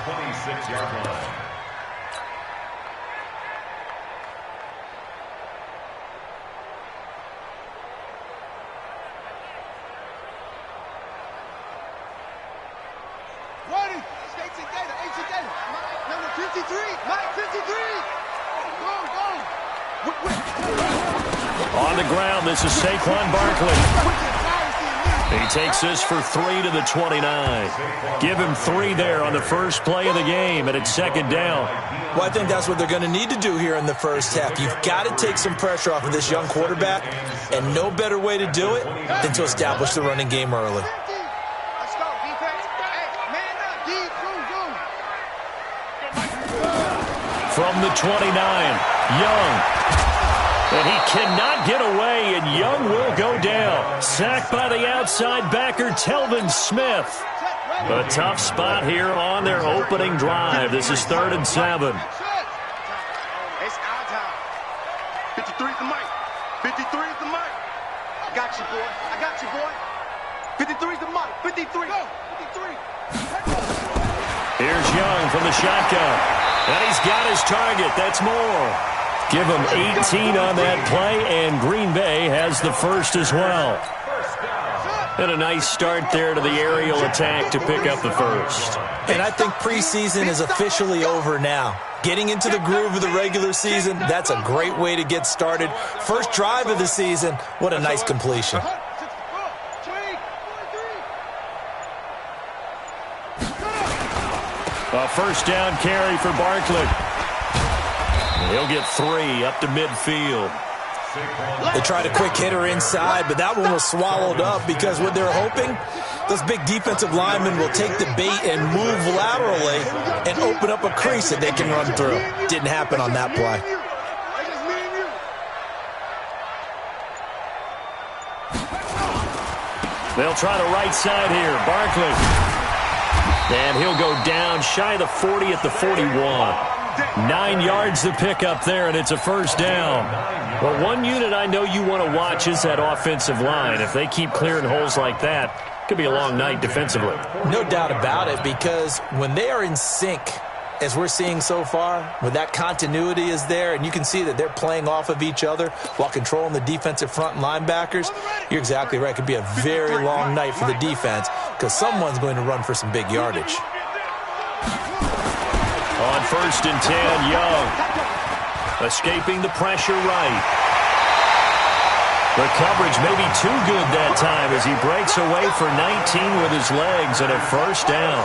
26-yard line. On the ground, this is Saquon Barkley. He takes this for 3 to the 29. Give him 3 there on the first play of the game, and it's second down. Well, I think that's what they're going to need to do here in the first half. You've got to take some pressure off of this young quarterback, and no better way to do it than to establish the running game early. From the 29, Young. And he cannot get away, and Young will go down. Sacked by the outside backer, Telvin Smith. A tough spot here on their opening drive. This is 3rd and 7. It's our time. 53 is the mic. 53 is the mic. I got you, boy. I got you, boy. 53 is the mic. 53. Go. 53. Here's Young from the shotgun. And he's got his target. That's more. Give him 18 on that play, and Green Bay has the first as well. And a nice start there to the aerial attack to pick up the first. And I think preseason is officially over now. Getting into the groove of the regular season, that's a great way to get started. First drive of the season, what a nice completion. A first down carry for Barkley. He'll get 3 up to midfield. They tried a quick hitter inside, but that one was swallowed up because what they're hoping, those big defensive linemen will take the bait and move laterally and open up a crease that they can run through. Didn't happen on that play. They'll try the right side here. Barkley. And he'll go down shy of the 40 at the 41. 9 yards to pick up there, and it's a first down. Well, one unit I know you want to watch is that offensive line. If they keep clearing holes like that, it could be a long night defensively. No doubt about it, because when they are in sync, as we're seeing so far, when that continuity is there, and you can see that they're playing off of each other while controlling the defensive front linebackers, you're exactly right. It could be a very long night for the defense because someone's going to run for some big yardage. On 1st and 10, Young. Escaping the pressure right. The coverage may be too good that time as he breaks away for 19 with his legs and a first down.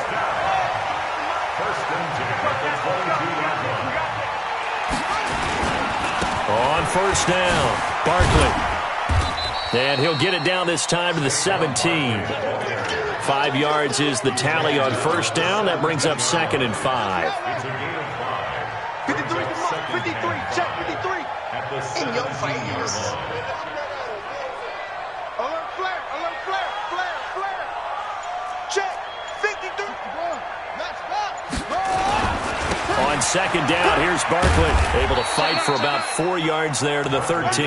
On 1st down, Barkley. And he'll get it down this time to the 17. 5 yards is the tally on 1st down. That brings up 2nd and 5. 53, 53, check 53. In your face. Alert flare, flare, flare. Check 53. On 2nd down, here's Barkley. Able to fight for about 4 yards there to the 13.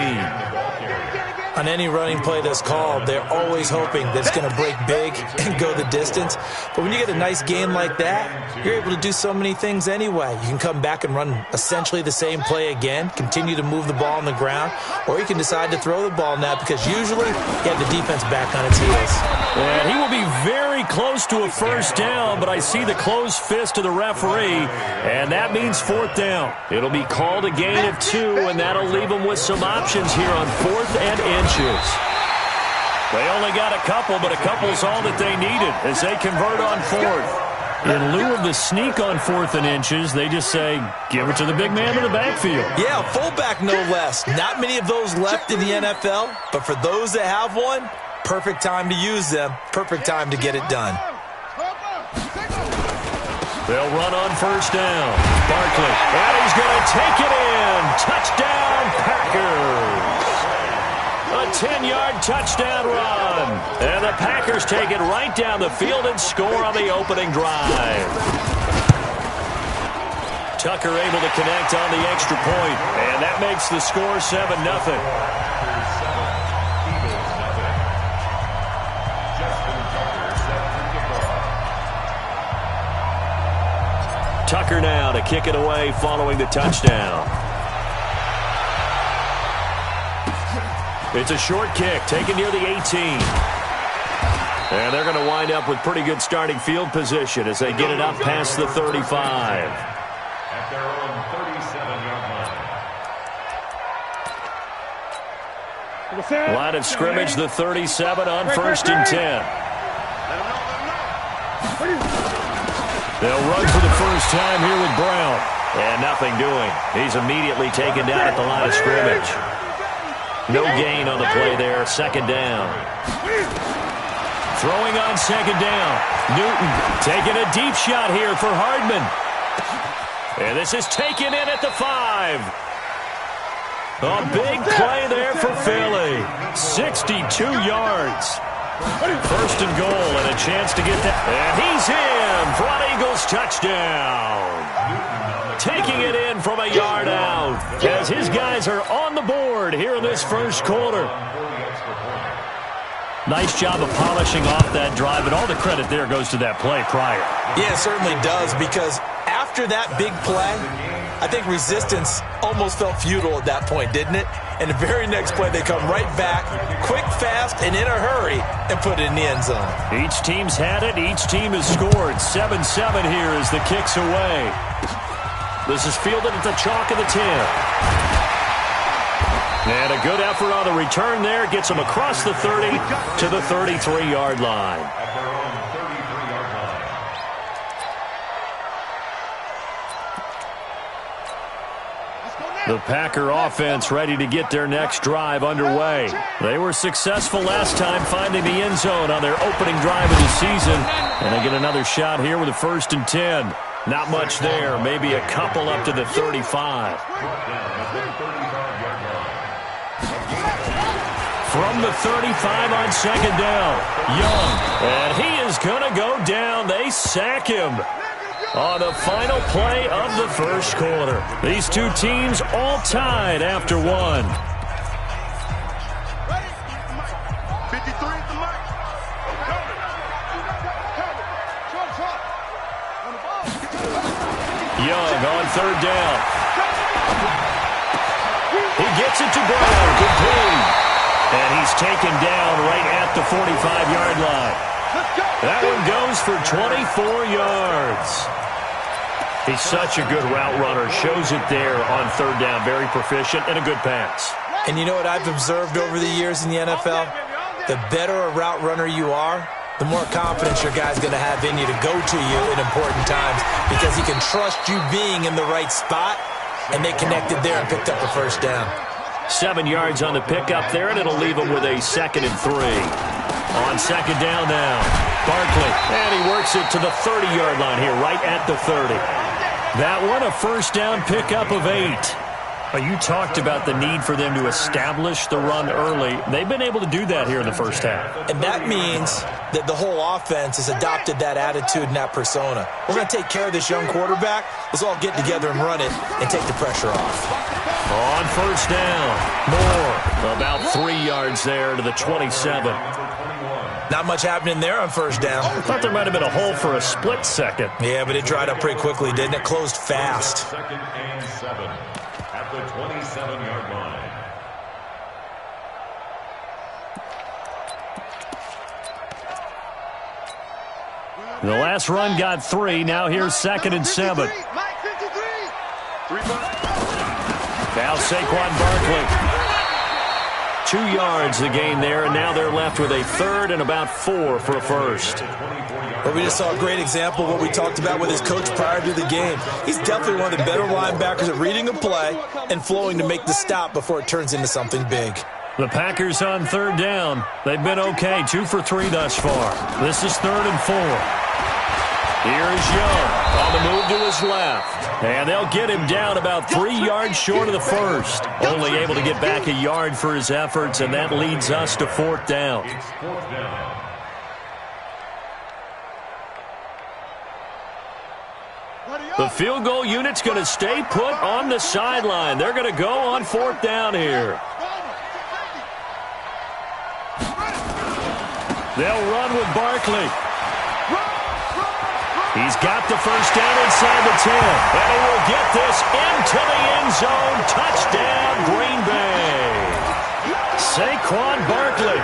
On any running play that's called, they're always hoping that it's going to break big and go the distance. But when you get a nice game like that, you're able to do so many things anyway. You can come back and run essentially the same play again, continue to move the ball on the ground, or you can decide to throw the ball now because usually you have the defense back on its heels. And he will be very close to a first down, but I see the closed fist of the referee, and that means 4th down. It'll be called a gain of 2, and that'll leave them with some options here on 4th and inches. They only got a couple, but a couple's all that they needed as they convert on 4th. In lieu of the sneak on 4th and inches, they just say, give it to the big man in the backfield. Yeah, fullback no less. Not many of those left in the NFL, but for those that have one, perfect time to use them, perfect time to get it done. They'll run on 1st down. Barkley, and he's going to take it in. Touchdown, Packers. A 10-yard touchdown run. And the Packers take it right down the field and score on the opening drive. Tucker able to connect on the extra point, and that makes the score 7-0. Tucker now to kick it away following the touchdown. It's a short kick taken near the 18. And they're going to wind up with pretty good starting field position as they get it up past the 35. At their own 37-yard line. Line of scrimmage, the 37 on 1st and 10. They'll run for the first time here with Brown. And nothing doing. He's immediately taken down at the line of scrimmage. No gain on the play there. 2nd down. Throwing on 2nd down. Newton taking a deep shot here for Hardman. And this is taken in at the 5. A big play there for Philly. 62 yards. 1st and goal and a chance to get that. And he's in for an Eagles touchdown. Taking it in from a yard out as his guys are on the board here in this 1st quarter. Nice job of polishing off that drive, and all the credit there goes to that play prior. Yeah, it certainly does, because after that big play, I think resistance almost felt futile at that point, didn't it? And the very next play, they come right back, quick, fast, and in a hurry, and put it in the end zone. Each team's had it. Each team has scored. 7-7 here as the kick's away. This is fielded at the chalk of the 10. And a good effort on the return there. Gets them across the 30 to the 33-yard line. At their own 33-yard line. The Packer offense ready to get their next drive underway. They were successful last time finding the end zone on their opening drive of the season. And they get another shot here with a 1st and 10. Not much there. Maybe a couple up to the 35. From the 35 on 2nd down. Young. And he is going to go down. They sack him on the final play of the 1st quarter. These two teams all tied after 1. Young on 3rd down. He gets it to Brown. Complete. And he's taken down right at the 45-yard line. That one goes for 24 yards. He's such a good route runner. Shows it there on 3rd down. Very proficient and a good pass. And you know what I've observed over the years in the NFL? The better a route runner you are, the more confidence your guy's going to have in you to go to you in important times, because he can trust you being in the right spot, and they connected there and picked up a 1st down. 7 yards on the pickup there, and it'll leave him with a 2nd and 3. On 2nd down now, Barkley, and he works it to the 30-yard line here, right at the 30. That one, a 1st down pickup of 8. You talked about the need for them to establish the run early. They've been able to do that here in the 1st half. And that means that the whole offense has adopted that attitude and that persona. We're going to take care of this young quarterback. Let's all get together and run it and take the pressure off. On 1st down, Moore, about 3 yards there to the 27. Not much happening there on 1st down. I thought there might have been a hole for a split second. Yeah, but it dried up pretty quickly, didn't it? Closed fast. 2nd and 7 at the 27-yard line. The last run got 3. Now here's 2nd and 7. Now Saquon Barkley. 2 yards the gain there, and now they're left with a 3rd and about 4 for a 1st. Well, we just saw a great example of what we talked about with his coach prior to the game. He's definitely one of the better linebackers at reading a play and flowing to make the stop before it turns into something big. The Packers on 3rd down. They've been okay, 2 for 3 thus far. This is 3rd and 4. Here is Young on the move to his left. And they'll get him down about 3 yards short of the 1st. Only able to get back a yard for his efforts, and that leads us to 4th down. It's 4th down. The field goal unit's going to stay put on the sideline. They're going to go on 4th down here. They'll run with Barkley. He's got the first down inside the 10. And he will get this into the end zone. Touchdown, Green Bay. Saquon Barkley.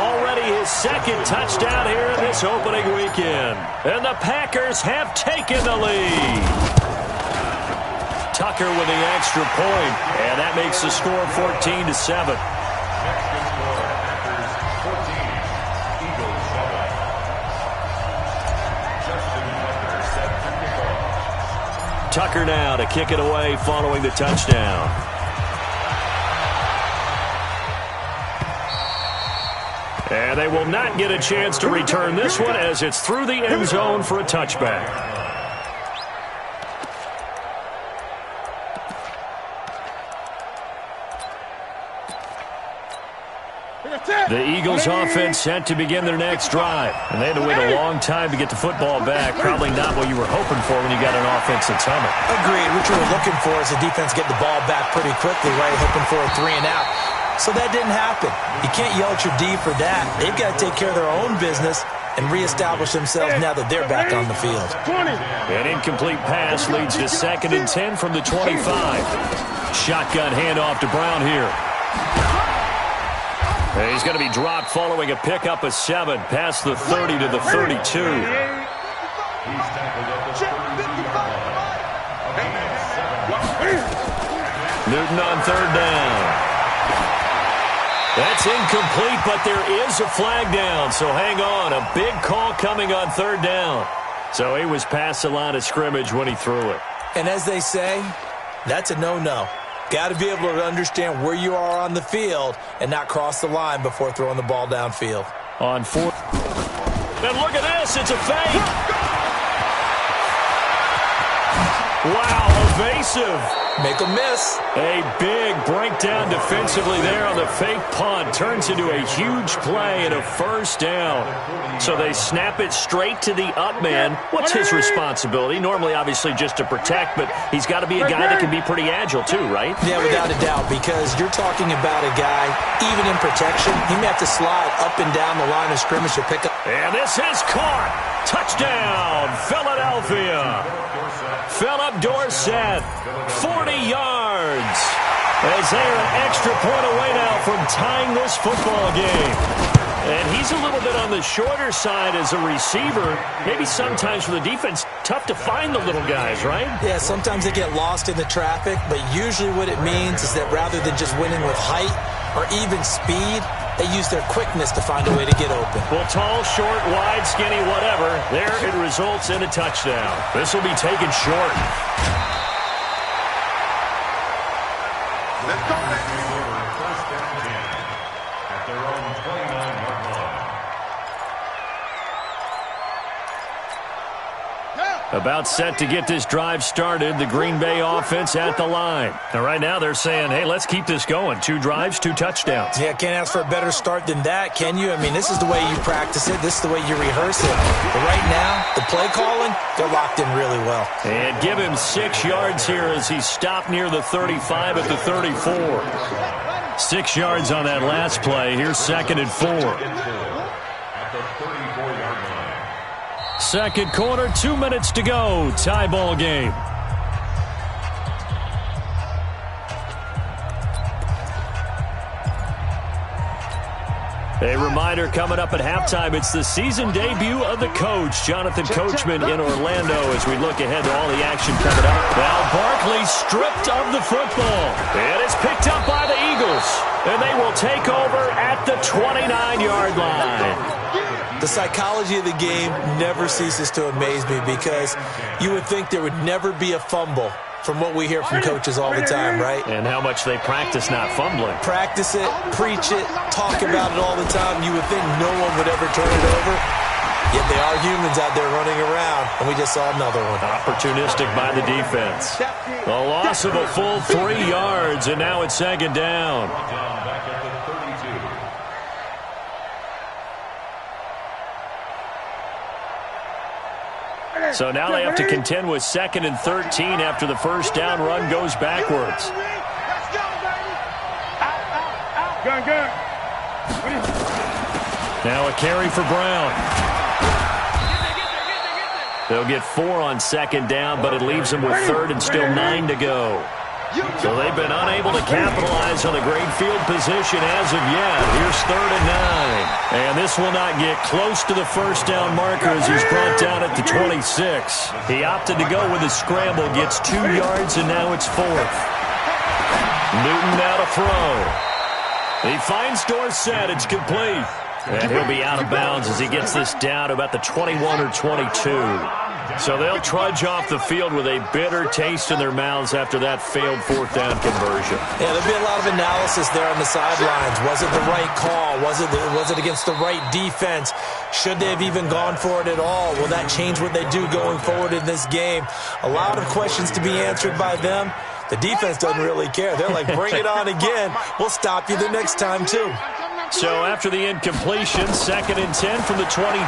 Already his second touchdown here in this opening weekend. And the Packers have taken the lead. Tucker with the extra point. And that makes the score 14-7. Tucker now to kick it away following the touchdown. And they will not get a chance to return this one as it's through the end zone for a touchback. The Eagles offense set to begin their next drive. And they had to wait a long time to get the football back. Probably not what you were hoping for when you got an offense that's humming. Agreed. What you were looking for is the defense get the ball back pretty quickly, right? Hoping for a 3-and-out. So that didn't happen. You can't yell at your D for that. They've got to take care of their own business and reestablish themselves now that they're back on the field. An incomplete pass leads to 2nd and 10 from the 25. Shotgun handoff to Brown here. He's going to be dropped following a pickup of 7 past the 30 to the 32. Newton on 3rd down. That's incomplete, but there is a flag down, so hang on. A big call coming on 3rd down. So he was past the line of scrimmage when he threw it. And as they say, that's a no-no. Got to be able to understand where you are on the field and not cross the line before throwing the ball downfield. On 4th. And look at this. It's a fake. Wow, evasive. Make a miss. A big breakdown defensively there on the fake punt. Turns into a huge play and a 1st down. So they snap it straight to the up man. What's his responsibility? Normally, obviously, just to protect, but he's got to be a guy that can be pretty agile too, right? Yeah, without a doubt, because you're talking about a guy, even in protection, he may have to slide up and down the line of scrimmage to pick up. And this is caught. Touchdown, Philadelphia. Philip Dorsett, 40 yards. As they are an extra point away now from tying this football game. And he's a little bit on the shorter side as a receiver. Maybe sometimes for the defense, tough to find the little guys, right? Yeah, sometimes they get lost in the traffic, but usually what it means is that rather than just winning with height or even speed, they use their quickness to find a way to get open. Well, tall, short, wide, skinny, whatever. There it results in a touchdown. This will be taken short. Let's go, baby. First down 10 at their own 29-yard line. About set to get this drive started. The Green Bay offense at the line. And right now they're saying, hey, let's keep this going. 2 drives, 2 touchdowns. Yeah, can't ask for a better start than that, can you? I mean, this is the way you practice it. This is the way you rehearse it. But right now, the play calling, they're locked in really well. And give him 6 yards here as he stopped near the 35 at the 34. 6 yards on that last play. Here's 2nd and 4. At the 34-yard line. Second quarter, 2 minutes to go. Tie ball game. A reminder coming up at halftime, it's the season debut of the coach, Jonathan Coachman in Orlando, as we look ahead to all the action coming up. Now Barkley stripped of the football. And it's picked up by the Eagles. And they will take over at the 29-yard line. The psychology of the game never ceases to amaze me because you would think there would never be a fumble from what we hear from coaches all the time, right? And how much they practice not fumbling. Practice it, preach it, talk about it all the time. You would think no one would ever turn it over. Yet they are humans out there running around, and we just saw another one. Opportunistic by the defense. A loss of a full 3 yards, and now it's 2nd down. Back at the 32. So now they have to contend with 2nd and 13 after the first down run goes backwards. Let's go, baby. Out. Gun. Now a carry for Brown. They'll get 4 on second down, but it leaves them with third and still 9 to go. So they've been unable to capitalize on the great field position as of yet. Here's 3rd and 9. And this will not get close to the first down marker as he's brought down at the 26. He opted to go with a scramble, gets 2 yards, and now it's 4th. Newton now to throw. He finds Dorsett. It's complete. And he'll be out of bounds as he gets this down to about the 21 or 22. So they'll trudge off the field with a bitter taste in their mouths after that failed 4th down conversion. Yeah, there'll be a lot of analysis there on the sidelines. Was it the right call? Was it against the right defense? Should they have even gone for it at all? Will that change what they do going forward in this game? A lot of questions to be answered by them. The defense doesn't really care. They're like, bring it on again. We'll stop you the next time, too. So after the incompletion, 2nd and 10 from the 22.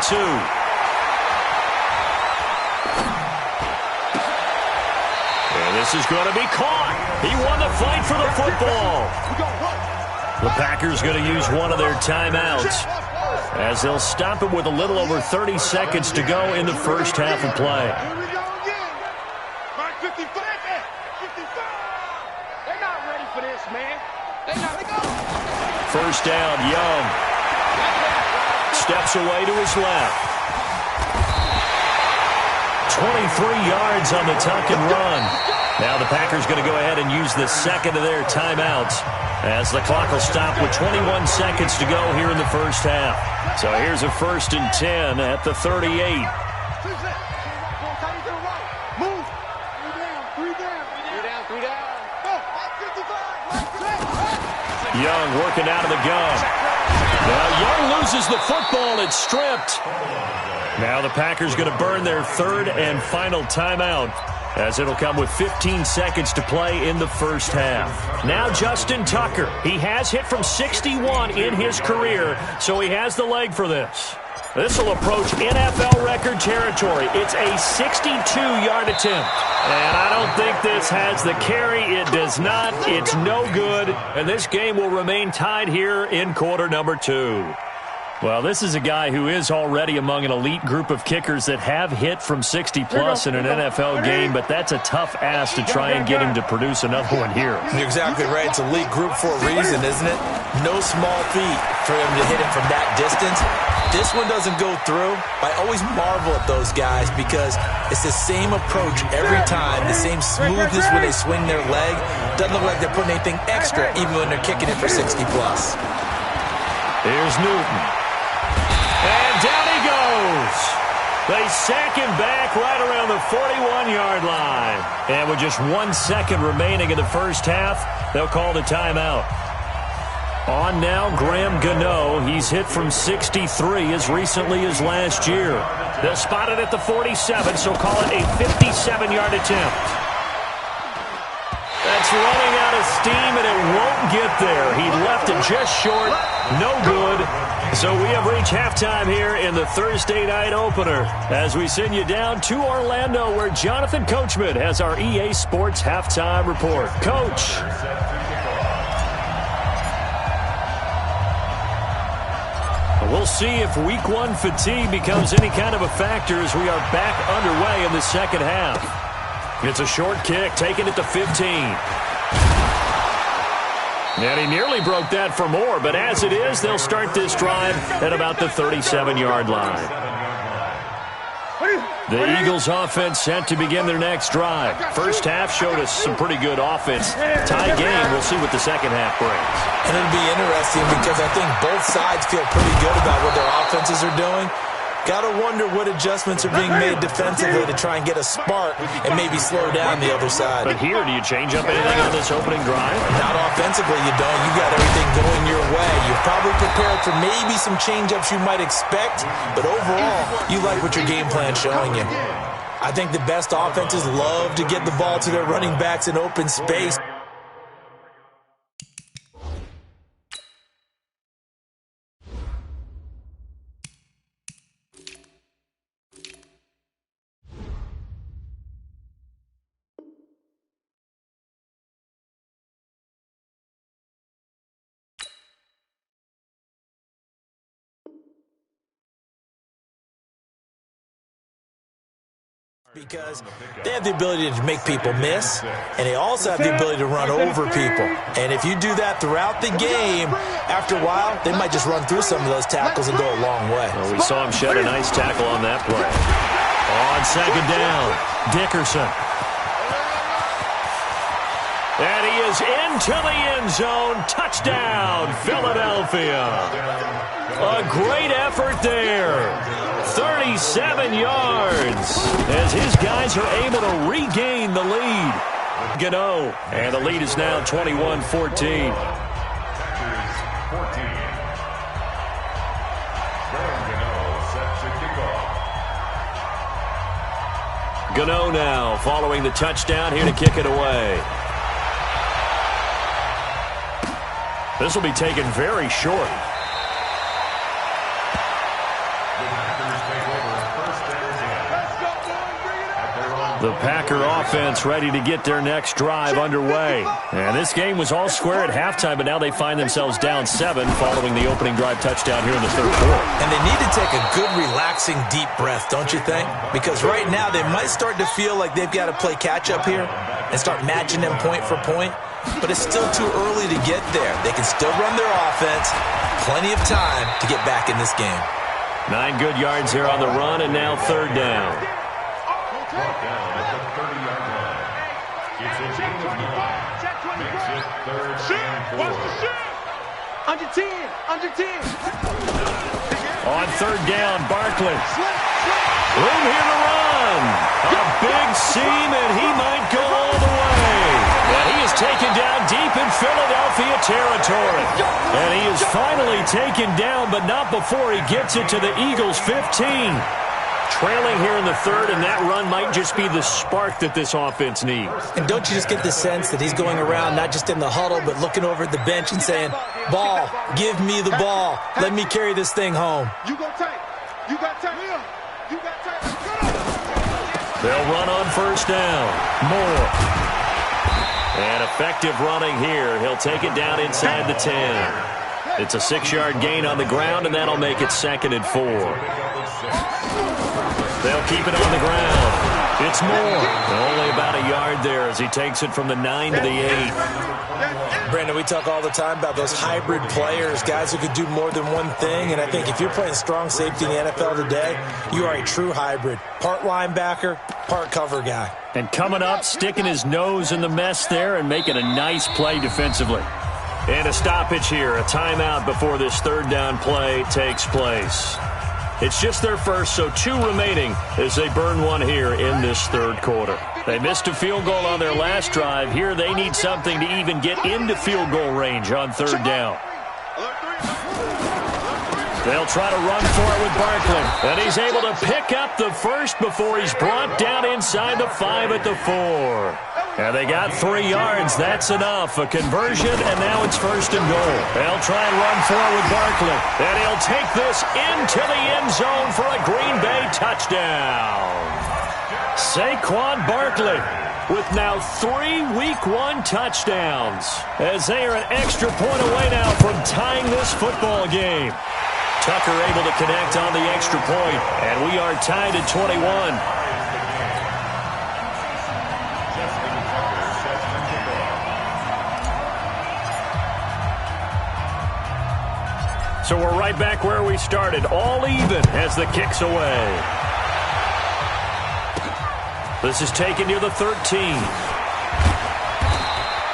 This is going to be caught. He won the fight for the football. The Packers going to use one of their timeouts as they'll stop it with a little over 30 seconds to go in the first half of play. Here we go again. Mark 55. 55. They're not ready for this, man. They're not. They go. First down, Young. Steps away to his left. 23 yards on the tuck and run. Now the Packers going to go ahead and use the second of their timeouts as the clock will stop with 21 seconds to go here in the first half. So here's a 1st and 10 at the 38. Move. 3 down. Young working out of the gun. Now Young loses the football. It's stripped. Now the Packers going to burn their 3rd and final timeout as it'll come with 15 seconds to play in the first half. Now Justin Tucker. He has hit from 61 in his career, so he has the leg for this. This will approach NFL record territory. It's a 62-yard attempt. And I don't think this has the carry. It does not. It's no good. And this game will remain tied here in quarter number 2. Well, this is a guy who is already among an elite group of kickers that have hit from 60-plus in an NFL game, but that's a tough ask to try and get him to produce another one here. You're exactly right. It's a elite group for a reason, isn't it? No small feat for him to hit it from that distance. This one doesn't go through. I always marvel at those guys because it's the same approach every time, the same smoothness when they swing their leg. Doesn't look like they're putting anything extra even when they're kicking it for 60-plus. Here's Newton. And down he goes. They sack him back right around the 41-yard line. And with just 1 second remaining in the first half, they'll call the timeout. On now, Graham Gano. He's hit from 63 as recently as last year. They'll spot it at the 47, so call it a 57-yard attempt. That's running out of steam, and it won't get there. He left it just short. No good. So we have reached halftime here in the Thursday night opener as we send you down to Orlando where Jonathan Coachman has our EA Sports halftime report. Coach. We'll see if week 1 fatigue becomes any kind of a factor as we are back underway in the second half. It's a short kick, taking it to 15. And he nearly broke that for more, but as it is, they'll start this drive at about the 37-yard line. The Eagles offense set to begin their next drive. First half showed us some pretty good offense. Tie game, we'll see what the second half brings. And it'll be interesting because I think both sides feel pretty good about what their offenses are doing. Got to wonder what adjustments are being made defensively to try and get a spark and maybe slow down the other side. But here, do you change up anything on this opening drive? Not offensively, you don't. You got everything going your way. You're probably prepared for maybe some change-ups you might expect, but overall, you like what your game plan's showing you. I think the best offenses love to get the ball to their running backs in open space. because they have the ability to make people miss, and they also have the ability to run over people. And if you do that throughout the game, after a while, they might just run through some of those tackles and go a long way. Well, we saw him shed a nice tackle on that play. On second down, Dickerson. And he is into the end zone. Touchdown, Philadelphia. A great effort there. 37 yards as his guys are able to regain the lead. Gano, and the lead is now 21-14. Gano now following the touchdown here to kick it away. This will be taken very short. The Packer offense ready to get their next drive underway. And this game was all square at halftime, but now they find themselves down 7 following the opening drive touchdown here in the third quarter. And they need to take a good, relaxing, deep breath, don't you think? Because right now they might start to feel like they've got to play catch-up here and start matching them point for point. But it's still too early to get there. They can still run their offense. Plenty of time to get back in this game. 9 good yards here on the run, and now third down. Brought down at the 30-yard line. It's a gain of 9. Makes it third and 4. Under 10. Under 10. On third down, Barkley. Room here to run. A big seam, and he might go all the way. And he is taken down deep in Philadelphia territory. And he is finally taken down, but not before he gets it to the Eagles' 15. Trailing here in the third, and that run might just be the spark that this offense needs. And don't you just get the sense that he's going around, not just in the huddle, but looking over at the bench and saying, ball, give me the ball. Let me carry this thing home. You go tight. You got tight. You got tight. They'll run on first down. Moore. And effective running here. He'll take it down inside the 10. It's a 6-yard gain on the ground, and that'll make it 2nd and 4. They'll keep it on the ground. It's Moore. Only about a yard there as he takes it from the 9 to the 8. Brandon, we talk all the time about those hybrid players, guys who could do more than one thing. And I think if you're playing strong safety in the NFL today, you are a true hybrid. Part linebacker, part cover guy. And coming up, sticking his nose in the mess there and making a nice play defensively. And a stoppage here, a timeout before this third down play takes place. It's just their first, so 2 remaining as they burn one here in this third quarter. They missed a field goal on their last drive. Here they need something to even get into field goal range on third down. They'll try to run for it with Barkley. And he's able to pick up the first before he's brought down inside the 5 at the 4. And they got 3 yards. That's enough. A conversion, and now it's first and goal. They'll try and run for it with Barkley. And he'll take this into the end zone for a Green Bay touchdown. Saquon Barkley with now 3 Week 1 touchdowns as they are an extra point away now from tying this football game. Tucker able to connect on the extra point, and we are tied at 21. So we're right back where we started, all even as the kick's away. This is taken near the 13.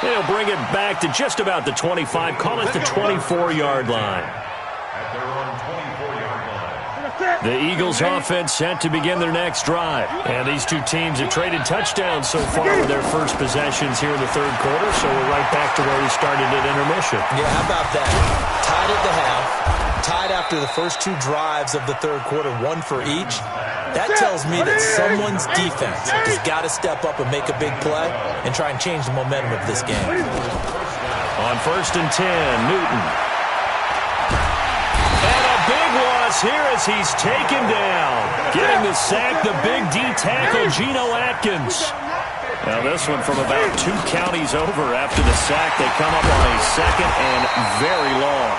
They'll bring it back to just about the 25, call it the 24-yard line. At their own 24-yard line. The Eagles offense set to begin their next drive. And these two teams have traded touchdowns so far with their first possessions here in the third quarter, so we're right back to where we started at intermission. Yeah, how about that? Tied at the half, tied after the first 2 drives of the third quarter, 1 for each. That tells me that someone's defense has got to step up and make a big play and try and change the momentum of this game. On first and 10, Newton. And a big loss here as he's taken down. Getting the sack, the big D tackle, Geno Atkins. Now this one from about 2 counties over after the sack. They come up on a second and very long.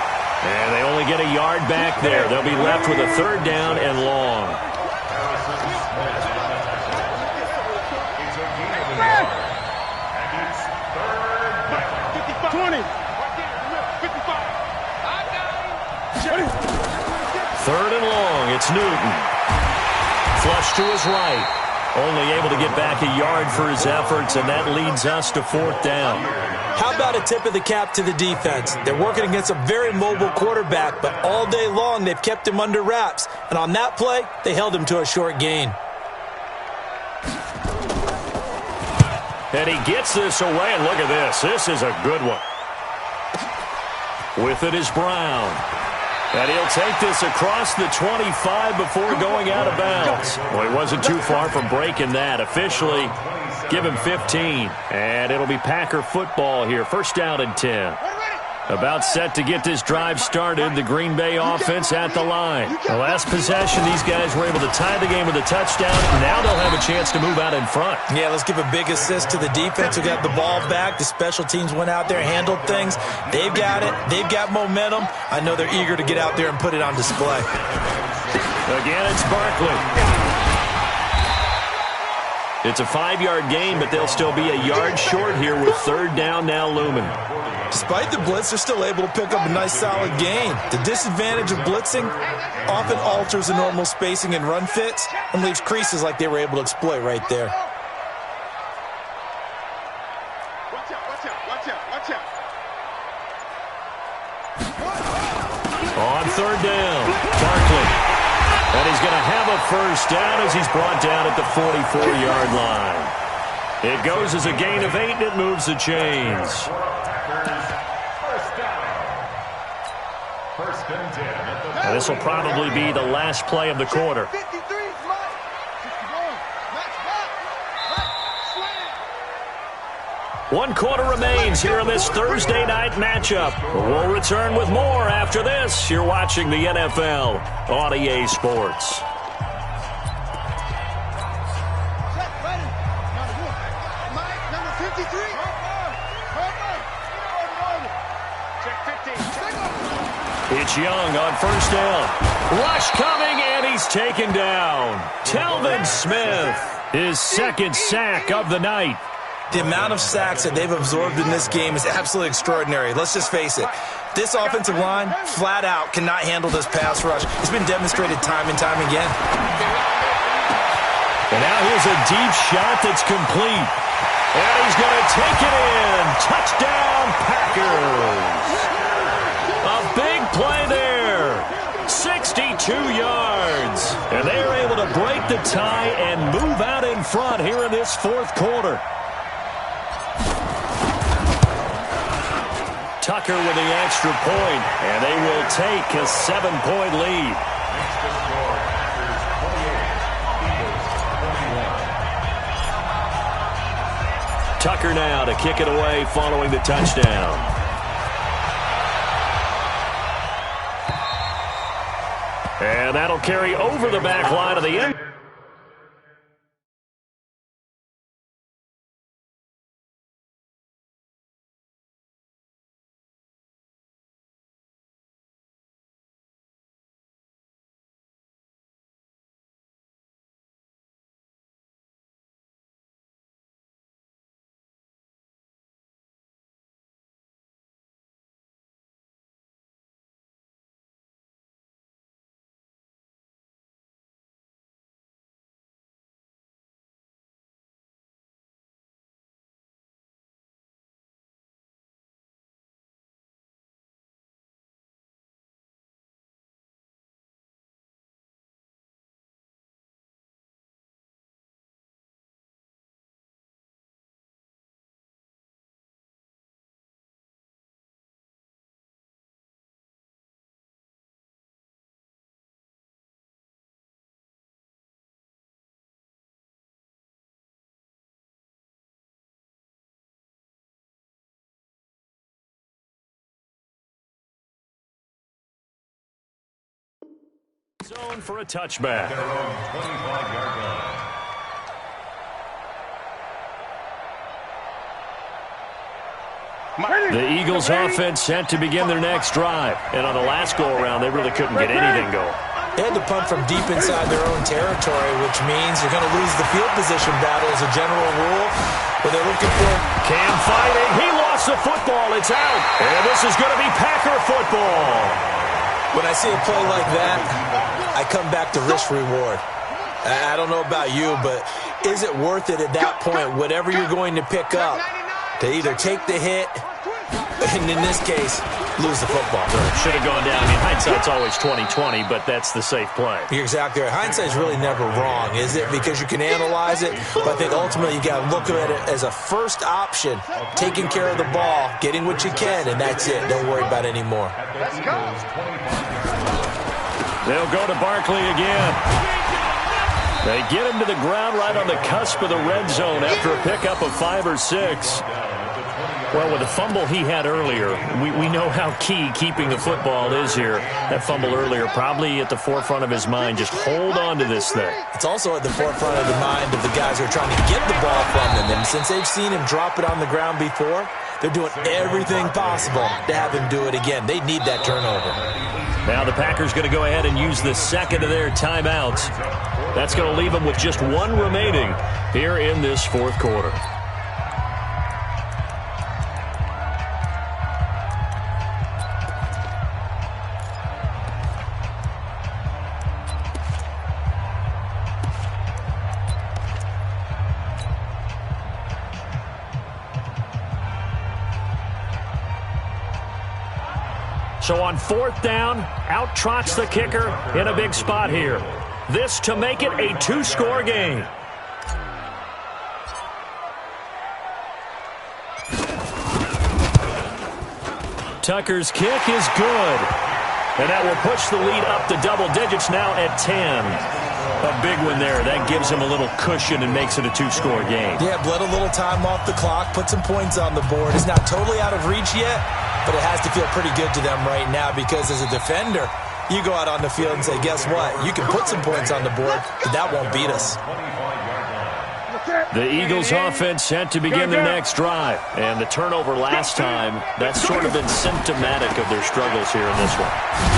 And they only get a yard back there. They'll be left with a third down and long. 20. 55. Third and long. It's Newton. Flush to his right. Only able to get back a yard for his efforts, and that leads us to fourth down. How about a tip of the cap to the defense? They're working against a very mobile quarterback, but all day long they've kept him under wraps. And on that play, they held him to a short gain. And he gets this away, and look at this. This is a good one. With it is Brown. And he'll take this across the 25 before going out of bounds. Well, he wasn't too far from breaking that. Officially, give him 15. And it'll be Packer football here. First down and 10. About set to get this drive started. The Green Bay offense at the line. The last possession, these guys were able to tie the game with a touchdown. Now they'll have a chance to move out in front. Yeah, let's give a big assist to the defense who got the ball back. The special teams went out there, handled things. They've got it. They've got momentum. I know they're eager to get out there and put it on display. Again, it's Barkley. It's a 5-yard gain, but they'll still be a yard short here with third down now looming. Despite the blitz, they're still able to pick up a nice solid gain. The disadvantage of blitzing often alters the normal spacing and run fits and leaves creases like they were able to exploit right there. Watch out, watch out, watch out, watch out. On third down, Barkley. And he's going to have a first down as he's brought down at the 44-yard line. It goes as a gain of 8, and it moves the chains. First and 10 at the Now, this will probably be the last play of the quarter. 53 is mine. 61. Match back. Slam. 1 quarter remains here in this Thursday night matchup. We'll return with more after this. You're watching the NFL on EA Sports. It's Young on first down. Rush coming, and he's taken down. Telvin Smith, his second sack of the night. The amount of sacks that they've absorbed in this game is absolutely extraordinary. Let's just face it. This offensive line, flat out, cannot handle this pass rush. It's been demonstrated time and time again. And now here's a deep shot that's complete. And he's going to take it in. Touchdown, Packers. A big play there. 62 yards. And they are able to break the tie and move out in front here in this fourth quarter. Tucker with the extra point, and they will take a 7-point lead. Next to score, Packers 28, Eagles 21. Tucker now to kick it away following the touchdown. And that'll carry over the back line of the end. Zone for a touchback. Their own 25-yard line. The Eagles offense set to begin their next drive. And on the last go-around, they really couldn't get anything going. They had to punt from deep inside their own territory, which means you're going to lose the field position battle as a general rule. But they're looking for Cam fighting. He lost the football it's out. And this is going to be Packer football. When I see a play like that, I come back to risk-reward. I don't know about you, but is it worth it at that point, whatever you're going to pick up, to either take the hit, and in this case, lose the football? Should have gone down. I mean, hindsight's always 20/20, but that's the safe play. You're exactly right. Hindsight's really never wrong, is it? Because you can analyze it, but I think ultimately you got to look at it as a first option, taking care of the ball, getting what you can, and that's it. Don't worry about it anymore. Let's go. They'll go to Barkley again. They get him to the ground right on the cusp of the red zone after a pickup of 5 or 6. Well, with the fumble he had earlier, we know how key keeping the football is here. That fumble earlier probably at the forefront of his mind. Just hold on to this thing. It's also at the forefront of the mind of the guys who are trying to get the ball from him. And since they've seen him drop it on the ground before, they're doing everything possible to have him do it again. They need that turnover. Now the Packers going to go ahead and use the second of their timeouts. That's going to leave them with just one remaining here in this fourth quarter. So on fourth down, out trots the kicker in a big spot here. This to make it a 2-score game. Tucker's kick is good. And that will push the lead up to double digits now at 10. A big one there. That gives him a little cushion and makes it a 2-score game. Yeah, bled a little time off the clock, put some points on the board. It's not totally out of reach yet, but it has to feel pretty good to them right now because as a defender, you go out on the field and say, guess what? You can put some points on the board, but that won't beat us. The Eagles offense set to begin their next drive. And the turnover last time, that's sort of been symptomatic of their struggles here in this one.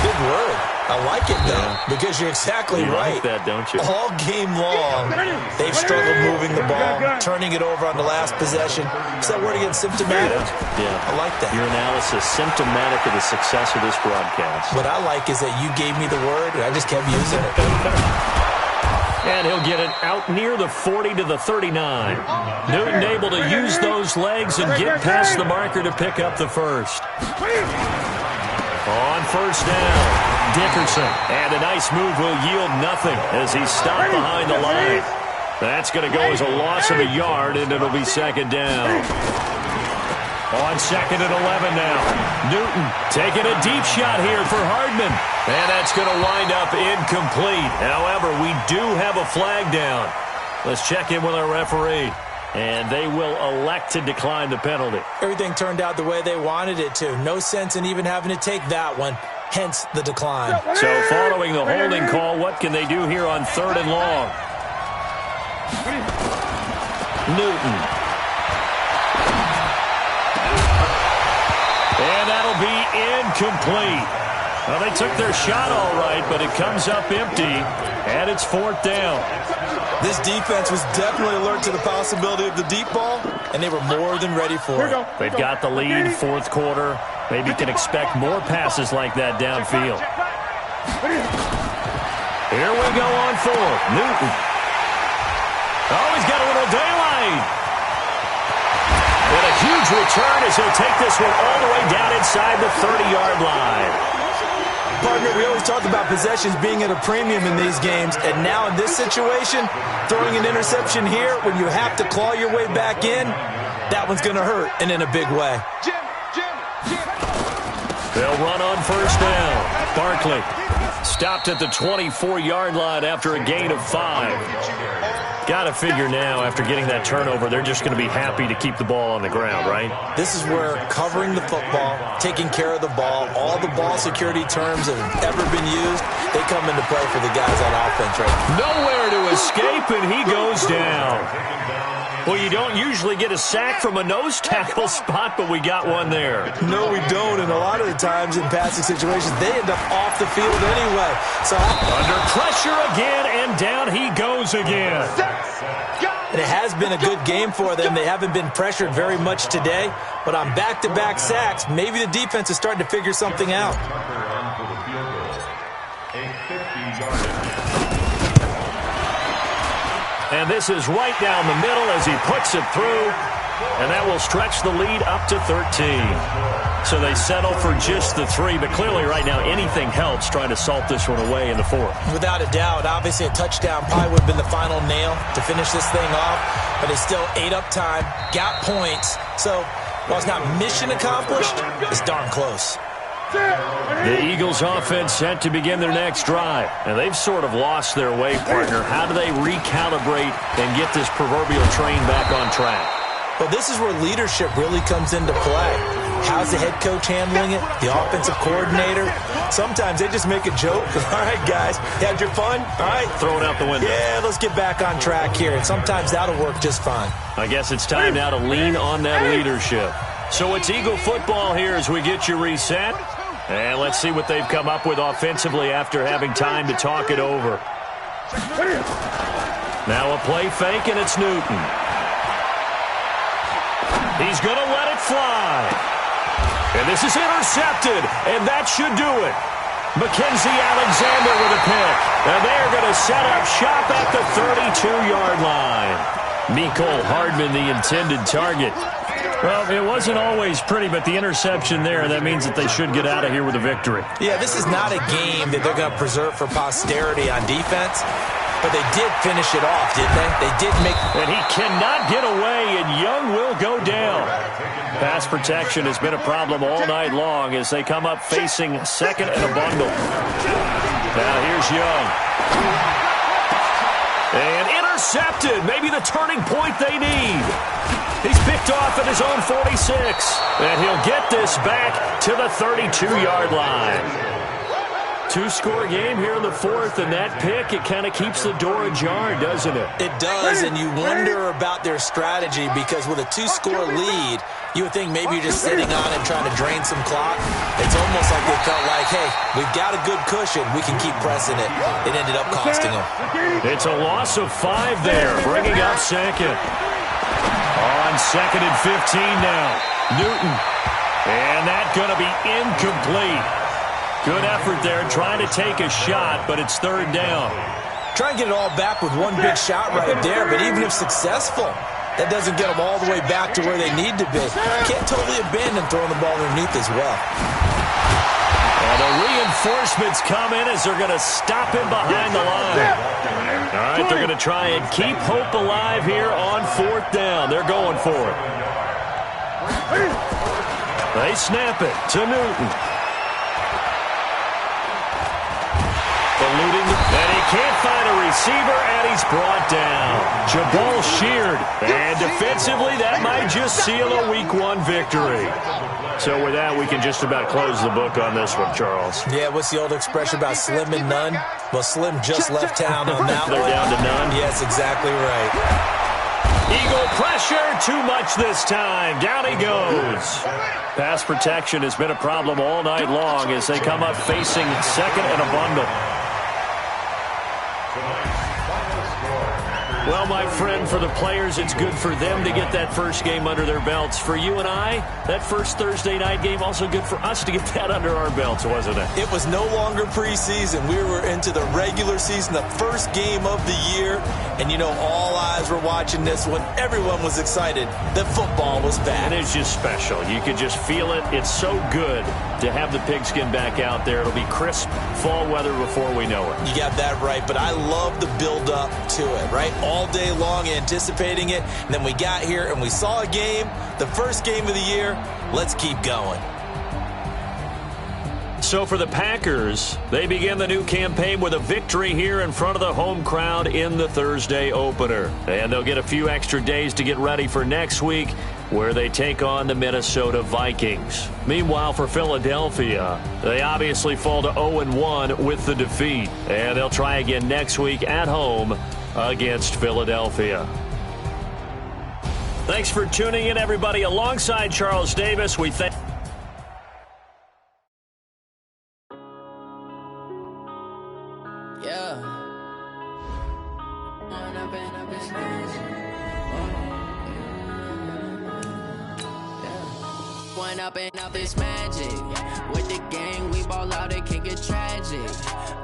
Big word. I like it, though, because you're exactly right. You like that, don't you? All game long, they've struggled moving the ball, turning it over on the last possession. Is that word again, symptomatic? Yeah. I like that. Your analysis, symptomatic of the success of this broadcast. What I like is that you gave me the word, and I just kept using it. And he'll get it out near the 40 to the 39. Newton able to use those legs and get past the marker to pick up the first. On first down, Dickerson. And a nice move will yield nothing as he's stopped behind the line. That's going to go as a loss of a yard, and it'll be second down. On second and 11 now. Newton taking a deep shot here for Hardman. And that's going to wind up incomplete. However, we do have a flag down. Let's check in with our referee. And they will elect to decline the penalty. Everything turned out the way they wanted it to. No sense in even having to take that one. Hence the decline. So following the holding call, what can they do here on third and long? Newton. And that'll be incomplete. Well, they took their shot all right, but it comes up empty, and it's fourth down. This defense was definitely alert to the possibility of the deep ball, and they were more than ready for it. They've got the lead, fourth quarter. Maybe can expect more passes like that downfield. Here we go on fourth. Newton. Oh, he's got a little daylight. And a huge return as he'll take this one all the way down inside the 30-yard line. Partner, we always talk about possessions being at a premium in these games, and now in this situation, throwing an interception here when you have to claw your way back in, that one's going to hurt, and in a big way. They'll run on first down. Barkley stopped at the 24-yard line after a gain of 5. Got to figure now, after getting that turnover, they're just going to be happy to keep the ball on the ground, right? This is where covering the football, taking care of the ball, all the ball security terms that have ever been used, they come into play for the guys on offense right now. Nowhere to escape, and he goes down. Well, you don't usually get a sack from a nose tackle spot, but we got one there. No, we don't, and a lot of the times in passing situations, they end up off the field anyway. So under pressure again, and down he goes again. Go! And it has been a good game for them. They haven't been pressured very much today. But on back-to-back sacks, maybe the defense is starting to figure something out. And this is right down the middle as he puts it through. And that will stretch the lead up to 13. So they settle for just the 3. But clearly right now anything helps trying to salt this one away in the 4th. Without a doubt. Obviously a touchdown probably would have been the final nail to finish this thing off. But they still ate up time, got points. So while it's not mission accomplished, it's darn close. The Eagles offense set to begin their next drive. And they've sort of lost their way, partner. How do they recalibrate and get this proverbial train back on track? Well, this is where leadership really comes into play. How's the head coach handling it? The offensive coordinator? Sometimes they just make a joke. All right, guys, had your fun? All right. Throw it out the window. Yeah, let's get back on track here. And sometimes that'll work just fine. I guess it's time now to lean on that leadership. So it's Eagle football here as we get you reset. And let's see what they've come up with offensively after having time to talk it over. Now a play fake, and it's Newton. He's going to let it fly. And this is intercepted, and that should do it. Mackenzie Alexander with a pick. And they're going to set up shop at the 32-yard line. Mecole Hardman, the intended target. Well, it wasn't always pretty, but the interception there, that means that they should get out of here with a victory. Yeah, this is not a game that they're going to preserve for posterity on defense. But they did finish it off, didn't they? They did make... And he cannot get away, and Young will go down. Pass protection has been a problem all night long as they come up facing second and a bundle. Now here's Young. And intercepted. Maybe the turning point they need. He's picked off at his own 46. And he'll get this back to the 32-yard line. Two-score game here in the 4th, and that pick, it kind of keeps the door ajar, doesn't it? It does, and you wonder about their strategy because with a 2-score lead, you would think maybe you're just sitting on it trying to drain some clock. It's almost like they felt like, hey, we've got a good cushion. We can keep pressing it. It ended up costing them. It's a loss of 5 there, bringing up second. On second and 15 now. Newton. And that's going to be incomplete. Good effort there, trying to take a shot, but it's 3rd down. Try and get it all back with one big shot right there, but even if successful, that doesn't get them all the way back to where they need to be. Can't totally abandon throwing the ball underneath as well. And the reinforcements come in as they're going to stop him behind the line. All right, they're going to try and keep hope alive here on 4th down. They're going for it. They snap it to Newton. Eluding, and he can't find a receiver, and he's brought down. Jabal Sheard, and defensively, that might just seal a Week 1 victory. So with that, we can just about close the book on this one, Charles. Yeah, what's the old expression about slim and none? Well, Slim just left town on that one. They're down to none? Yes, exactly right. Eagle pressure, too much this time. Down he goes. Pass protection has been a problem all night long as they come up facing second and a bundle. Well, my friend, for the players, it's good for them to get that first game under their belts. For you and I, that first Thursday night game, also good for us to get that under our belts, wasn't it? It was no longer preseason. We were into the regular season, the first game of the year. And, you know, all eyes were watching this one. Everyone was excited that football was back. And it's just special. You could just feel it. It's so good to have the pigskin back out there. It'll be crisp fall weather before we know it. You got that right, but I love the build-up to it, right? All day long anticipating it, and then we got here and we saw a game, the first game of the year. Let's keep going. So for the Packers, they begin the new campaign with a victory here in front of the home crowd in the Thursday opener. And they'll get a few extra days to get ready for next week, where they take on the Minnesota Vikings. Meanwhile, for Philadelphia, they obviously fall to 0-1 with the defeat. And they'll try again next week at home against Philadelphia. Thanks for tuning in, everybody. Alongside Charles Davis, we thank... one up and up is magic. With the gang, we ball out, it can get tragic.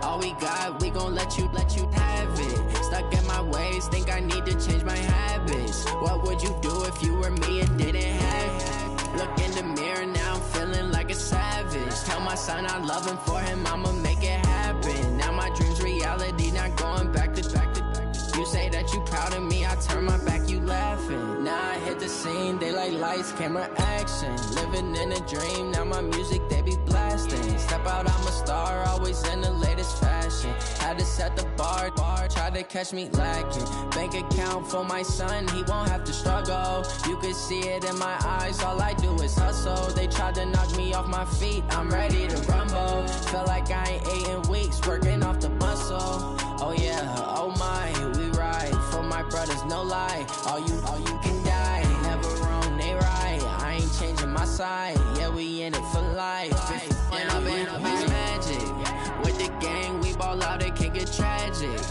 All we got, we gon' let you have it. Stuck in my ways, think I need to change my habits. What would you do if you were me and didn't have it? Look in the mirror, now I'm feeling like a savage. Tell my son I love him, for him I'ma make it happen. Now my dream's reality, not going back to back. You say that you proud of me, I turn my back, you laughing. Now I hit the scene, they like lights, camera, action. Living in a dream, now my music, they be blasting. Step out, I'm a star, always in the latest fashion. Had to set the bar, try to catch me lacking. Bank account for my son, he won't have to struggle. You can see it in my eyes, all I do is hustle. They tried to knock me off my feet, I'm ready to rumble. Felt like I ain't ate in weeks, working off the muscle. Oh yeah, oh my, we ride for my brothers, no lie. All you can die, never wrong, they right. I ain't changing my side, yeah, we in it for life. And up is magic. With the gang, we ball out, it can get tragic.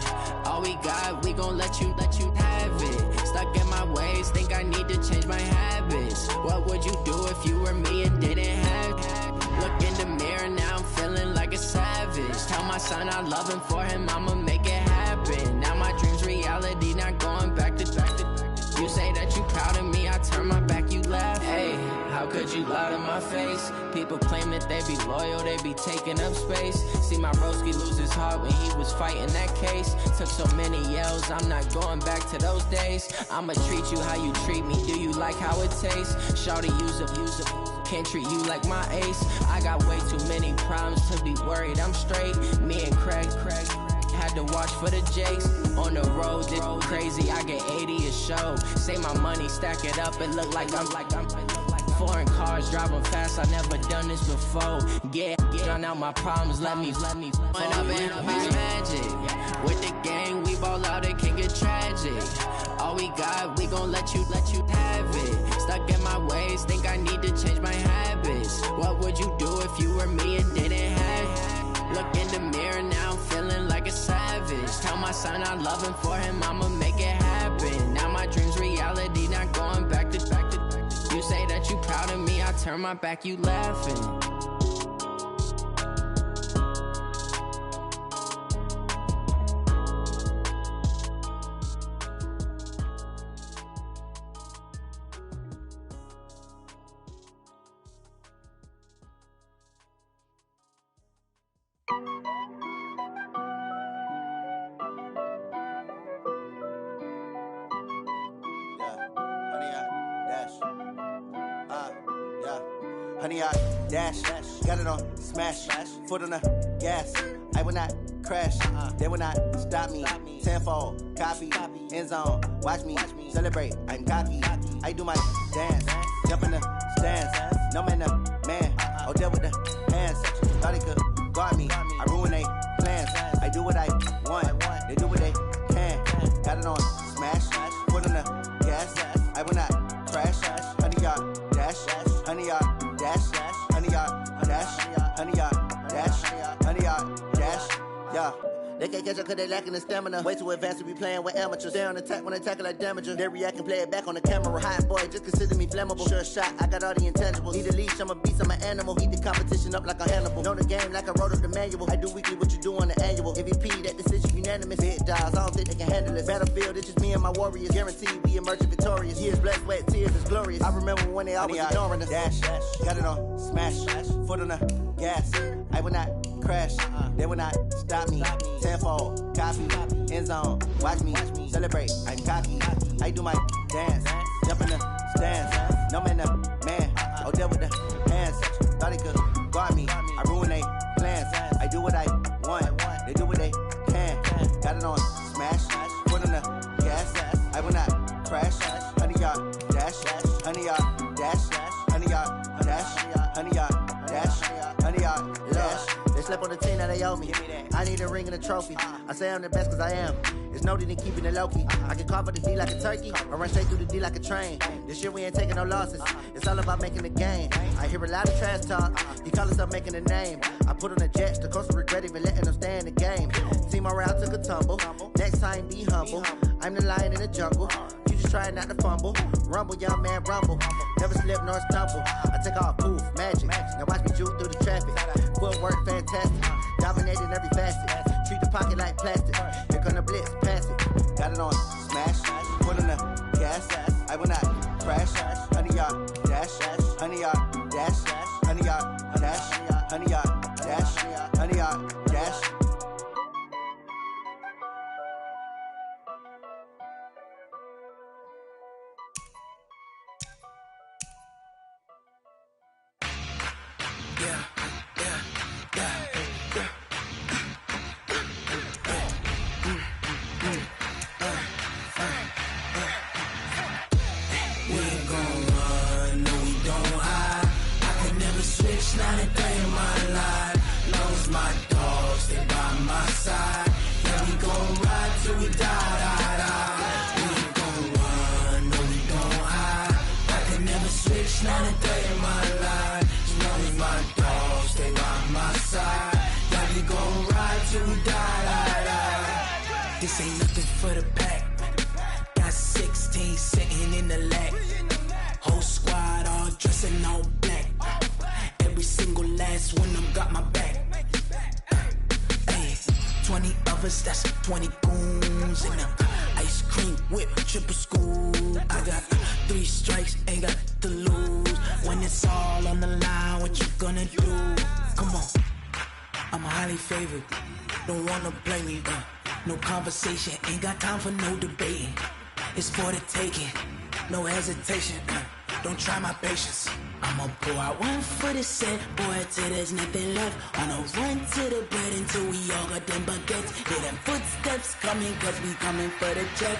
All we got, we gon' let you have it. Stuck in my ways, think I need to change my habits. What would you do if you were me and didn't have it? Look in the mirror, now I'm feeling like a savage. Tell my son I love him, for him I'ma make it happen. Now my dream's reality, not going back to back. You say that you proud of me, I turn my back, you laugh. Hey, how could you lie to my face? People claim that they be loyal, they be taking up space. See my broski lose his heart when he was fighting that case. Took so many yells, I'm not going back to those days. I'ma treat you how you treat me, do you like how it tastes? Shawty, use up. Can't treat you like my ace. I got way too many problems to be worried, I'm straight. Me and Craig had to watch for the Jakes. On the road, it's crazy, I get 80 a show. Say my money, stack it up, it look like I'm foreign cars, driving fast, I never done this before. Yeah, drown out my problems, let me One up and is magic. With the gang, we ball out, it can get tragic. All we got, we gon' let you have it. Stuck in my ways, think I need to change my habits. What would you do if you were me and didn't have it? Look in the mirror, now I'm feeling like a savage. Tell my son I love him, for him I'ma make it happen. Now my dream's reality, not going back to back. You say that you proud of me, I turn my back, you laughing. Honey, I dash, got it on smash, foot on the gas. I will not crash, they will not stop me. Tenfold, copy, end zone, watch me celebrate. I'm cocky, I do my dance, jump in the stands. No man, man, oh there with the hands. Thought he could guard me, I ruin they plans. I do what I want, they do what they can. Got it on smash, foot on the gas. I will not crash, honey, y'all dash, honey, y'all dash, honey, y'all dash, honey, y'all dash, honey, y'all dash, yeah. They can't catch up cause they lacking the stamina. Way too advanced to be playing with amateurs. Stay on attack when attack like damager. They react and play it back on the camera. Hot boy, just consider me flammable. Sure shot, I got all the intangibles. Need a leash, I'm a beast, I'm an animal. Eat the competition up like a Hannibal. Know the game like I wrote up the manual. I do weekly what you do on the annual. MVP, that decision unanimous. Big dials, I don't think they can handle this. Battlefield, it's just me and my warriors. Guaranteed we emerging victorious. Years, blood, sweat, tears, it's glorious. I remember when they always ignoring us. Dash, got it on smash, foot on the gas. I will not crash, they will not stop me. Tenfold, copy, end zone, watch me celebrate. I'm cocky, I do my dance, jump in the stands. No man, man, oh there with the hands. Thought he could guard me, I ruin they plans. I do what I want, they do what they can. Got it on smash, foot on the gas. I will not crash, honey, y'all dash, honey, y'all dash, honey, y'all dash, honey, y'all dash, honey, y'all dash. They slept on the team that they owe me. I need a ring and a trophy. I say I'm the best cause I am. It's no need in keeping it low-key. I can carve up the D like a turkey, or run straight through the D like a train. This year we ain't taking no losses. It's all about making the game. I hear a lot of trash talk. He call himself making a name. I put on the Jets, the coast will regret even letting them stay in the game. Team morale took a tumble. Next time be humble. I'm the lion in the jungle. You just try not to fumble. Rumble, young man, rumble. Never slip nor stumble. I take off, poof, magic. Now watch me juke through the traffic. Footwork, fantastic. Dominating every facet. Treat the pocket like plastic. Here come the blitz, pass it. Got it on, smash. Put on the gas. I will not crash. 100-yard dash. 100-yard dash. 100-yard dash. 100-yard dash. 100-yard dash. Not a day in my life. Knows my dogs, they by my side. Yeah, we gon' ride till we die, die, die. We ain't gon' run, no, we don't hide. I can never switch, not a day in my life. Knows my dogs, they by my side. Yeah, we gon' ride till we die, die, die. This ain't nothing for the pack. Got 16 sitting in the lap. Whole squad all dressing all black. Every single last one of them got my back. Hey, 20 of us, that's 20 goons. And ice cream whip, triple scoop. I got 3 strikes, ain't got to lose. When it's all on the line, what you gonna do? Come on, I'm highly favored. Don't wanna blame me, no conversation. Ain't got time for no debating. It's for the taking, no hesitation. Don't try my patience. I'ma pour out one for the set, boy, till there's nothing left. On a run to the bread until we all got them baguettes. Hear them footsteps coming, cause we coming for the check.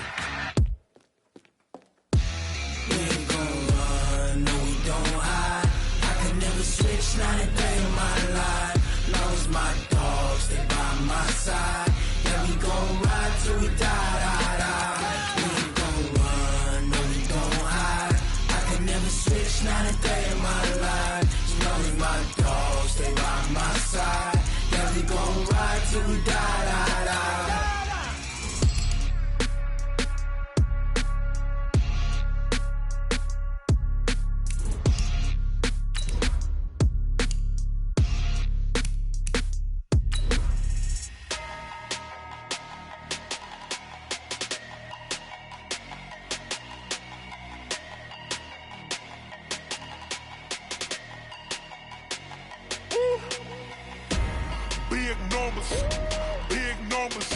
We ain't gon' run, no, we don't hide. I can never switch, not a day in my life. Lost my dogs, they by my side. Yeah, we gon' ride till we die, die, die. We ain't gon' run, no, we don't hide. I can never switch, not a day in my life. Knows my dogs, they by my side. Yeah, we gon' ride till we die, die, die. Big numbers,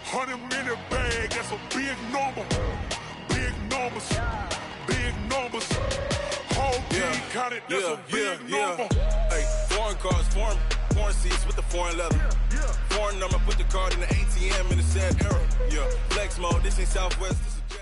100-minute bag, that's a big number. Big numbers, whole team counted, that's a big number. Hey, foreign cars, foreign seats with the foreign leather. Foreign number, put the card in the ATM in the sad era. Yeah, flex mode, this ain't Southwest, this is Jet.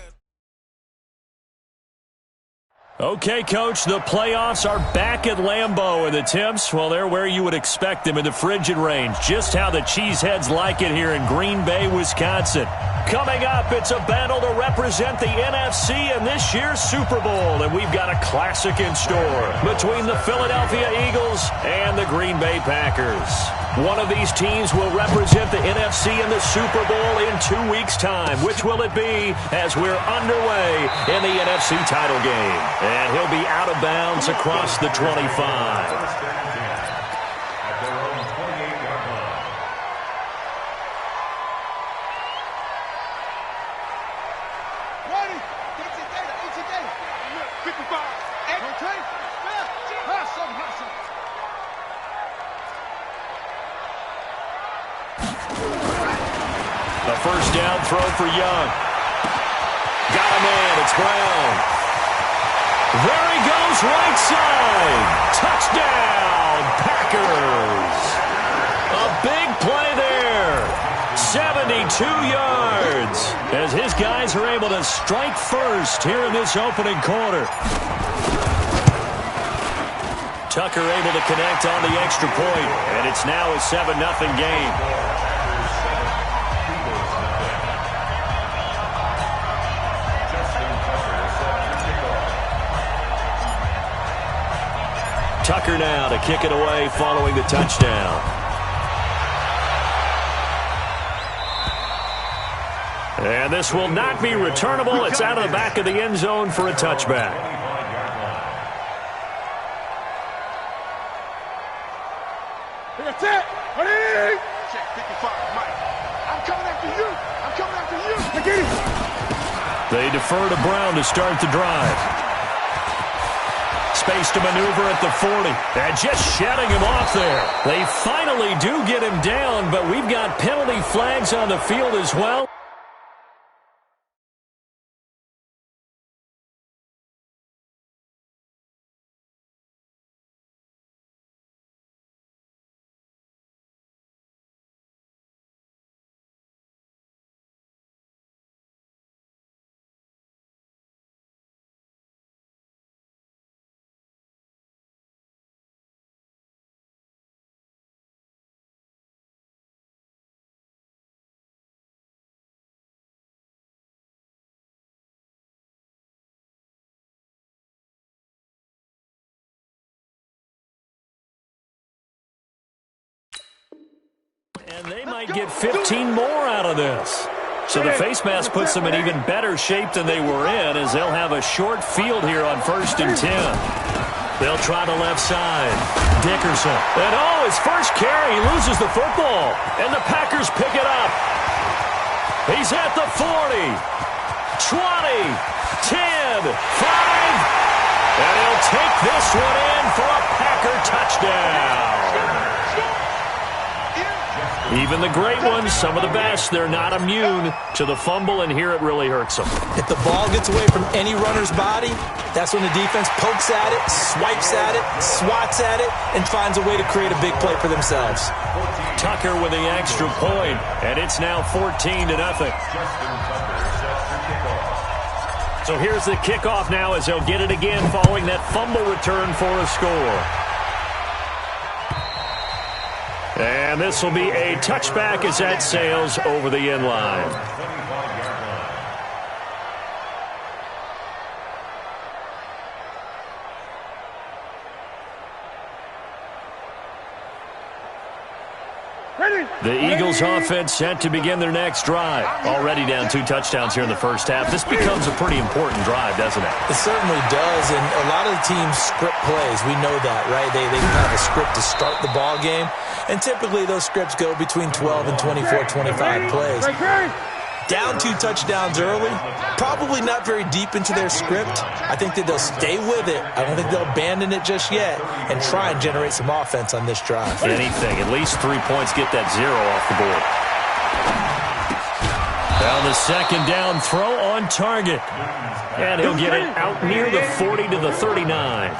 Okay, Coach, the playoffs are back at Lambeau, and the temps, well, they're where you would expect them in the frigid range. Just how the Cheeseheads like it here in Green Bay, Wisconsin. Coming up, it's a battle to represent the NFC in this year's Super Bowl, and we've got a classic in store between the Philadelphia Eagles and the Green Bay Packers. One of these teams will represent the NFC in the Super Bowl in 2 weeks' time. Which will it be as we're underway in the NFC title game? And he'll be out of bounds across the 25. A first down throw for Young. Got a man. It's Brown. There he goes, right side. Touchdown, Packers. A big play there. 72 yards as his guys are able to strike first here in this opening quarter. Tucker able to connect on the extra point, and it's now a 7-0 game. Tucker now to kick it away following the touchdown. And this will not be returnable. It's out of the back of the end zone for a touchback. That's it. Ready? Check 55, Mike. I'm coming after you. I'm coming after you. I get it. They defer to Brown to start the drive. Space to maneuver at the 40. And just shutting him off there. They finally do get him down, but we've got penalty flags on the field as well. And they might get 15 more out of this. So the face mask puts them in even better shape than they were in, as they'll have a short field here on 1st and 10. They'll try the left side. Dickerson. And his first carry, he loses the football. And the Packers pick it up. He's at the 40, 20, 10, 5. And he'll take this one in for a Packer touchdown. Even the great ones, some of the best, they're not immune to the fumble, and here it really hurts them. If the ball gets away from any runner's body, that's when the defense pokes at it, swipes at it, swats at it, and finds a way to create a big play for themselves. Tucker with the extra point, and it's now 14-0. So here's the kickoff now as they'll get it again following that fumble return for a score. And this will be a touchback as that sails over the end line. The Eagles offense set to begin their next drive. Already down 2 touchdowns here in the first half. This becomes a pretty important drive, doesn't it? It certainly does, and a lot of the teams script plays. We know that, right? They have a script to start the ball game, and typically those scripts go between 12 and 24, 25 plays. Down 2 touchdowns early, probably not very deep into their script. I think that they'll stay with it. I don't think they'll abandon it just yet and try and generate some offense on this drive. Anything, at least 3 points, get that 0 off the board. Down the second down throw on target. And he'll get it out near the 40 to the 39.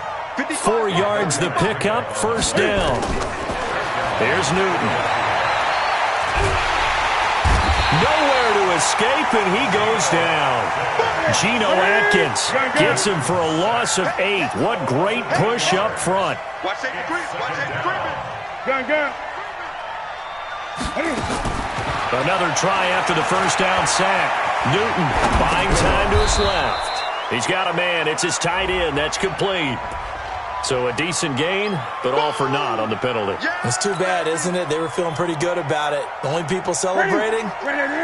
4 yards the pickup, first down. Here's Newton. Nowhere to escape, and he goes down. Geno Atkins gets him for a loss of 8. What great push up front. Watch that creep. Watch that creep. Gun. Another try after the first down sack. Newton buying time to his left. He's got a man. It's his tight end. That's complete. So a decent gain, but all for naught on the penalty. It's too bad, isn't it? They were feeling pretty good about it. The only people celebrating,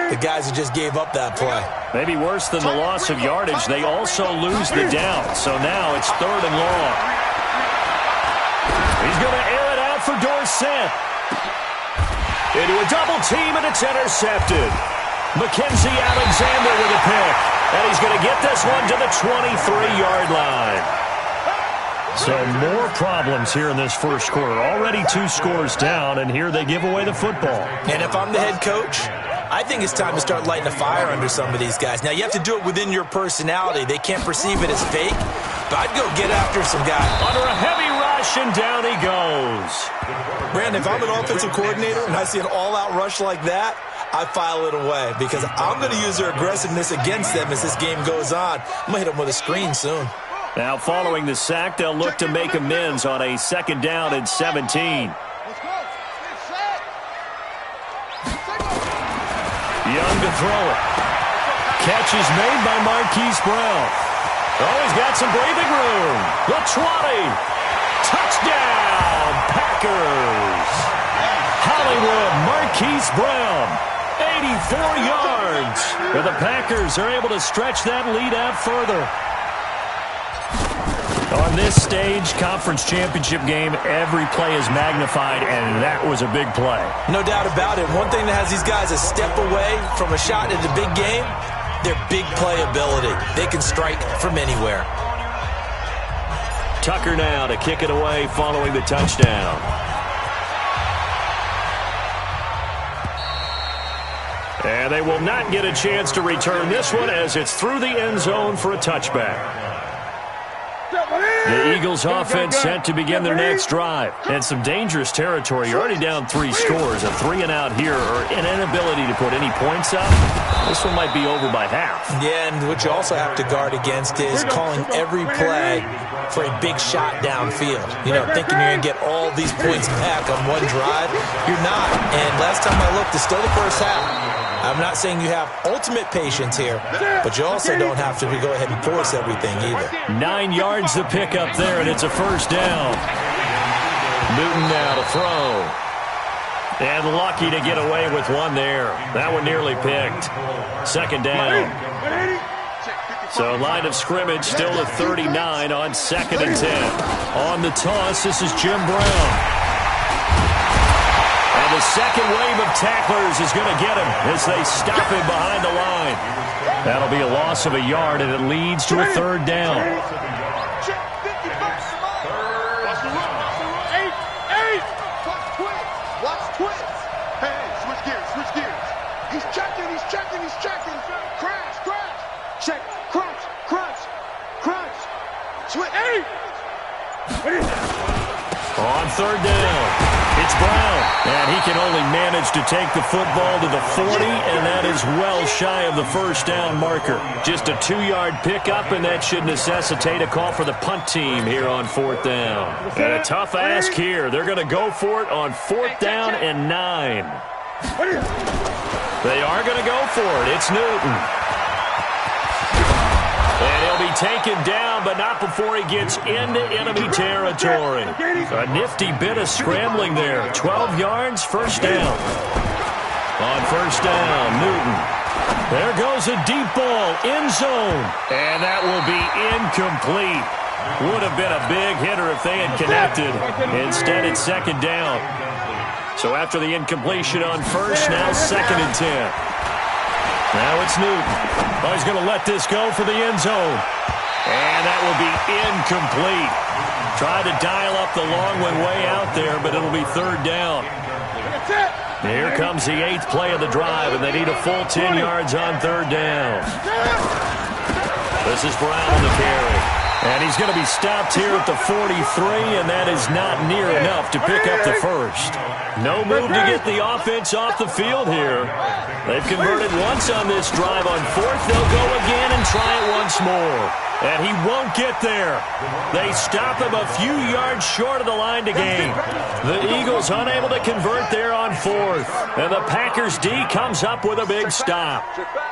the guys who just gave up that play. Maybe worse than the loss of yardage, they also lose the down. So now it's 3rd and long. He's going to air it out for Dorsett. Into a double team, and it's intercepted. Mackenzie Alexander with a pick. And he's going to get this one to the 23-yard line. So more problems here in this first quarter. Already 2 scores down, and here they give away the football. And if I'm the head coach, I think it's time to start lighting a fire under some of these guys. Now, you have to do it within your personality. They can't perceive it as fake, but I'd go get after some guys. Under a heavy rush, and down he goes. Brandon, if I'm an offensive coordinator and I see an all-out rush like that, I file it away because I'm going to use their aggressiveness against them as this game goes on. I'm going to hit them with a screen soon. Now, following the sack, they'll look to make amends on a 2nd down and 17. Young to throw it. Catch is made by Marquise Brown. Oh, he's got some breathing room. The 20. Touchdown, Packers. Hollywood, Marquise Brown. 8 yards. And the Packers are able to stretch that lead out further. On this stage, conference championship game, every play is magnified, and that was a big play. No doubt about it. One thing that has these guys a step away from a shot in the big game, their big play ability. They can strike from anywhere. Tucker now to kick it away following the touchdown. And they will not get a chance to return this one as it's through the end zone for a touchback. The Eagles offense set to begin their next drive. And some dangerous territory. You're already down 3 scores. A 3 and out here or an inability to put any points up. This one might be over by half. Yeah, and what you also have to guard against is calling every play for a big shot downfield. You know, thinking you're going to get all these points back on one drive. You're not. And last time I looked, it's still the first half. I'm not saying you have ultimate patience here, but you also don't have to go ahead and force everything either. 9 yards to pick up there, and it's a first down. Newton now to throw. And lucky to get away with one there. That one nearly picked. Second down. So line of scrimmage still at 39 on 2nd and 10. On the toss, this is Jim Brown. And the second wave of tacklers is going to get him as they stop him behind the line. That'll be a loss of a yard, and it leads to a third down. Watch twins. Hey, switch gears. He's checking. Crash. Check, crunch. Switch. Hey! On third down. It's Brown, and he can only manage to take the football to the 40, and that is well shy of the first down marker. Just a 2-yard pickup, and that should necessitate a call for the punt team here on 4th down. And a tough ask here. They're going to go for it on 4th down and 9. They are going to go for it. It's Newton. And he'll be taken down, but not before he gets into enemy territory. A nifty bit of scrambling there. 12 yards, first down. On first down, Newton. There goes a deep ball, end zone. And that will be incomplete. Would have been a big hitter if they had connected. Instead, it's second down. So after the incompletion on first, now 2nd and 10. Now it's Newton. Oh, he's going to let this go for the end zone. And that will be incomplete. Tried to dial up the long one way out there, but it'll be third down. Here comes the 8th play of the drive, and they need a full 10 yards on third down. This is Brown on the carry. And he's going to be stopped here at the 43, and that is not near enough to pick up the first. No move to get the offense off the field here. They've converted once on this drive. On 4th, they'll go again and try it once more. And he won't get there. They stop him a few yards short of the line to gain. The Eagles unable to convert there on 4th. And the Packers D comes up with a big stop.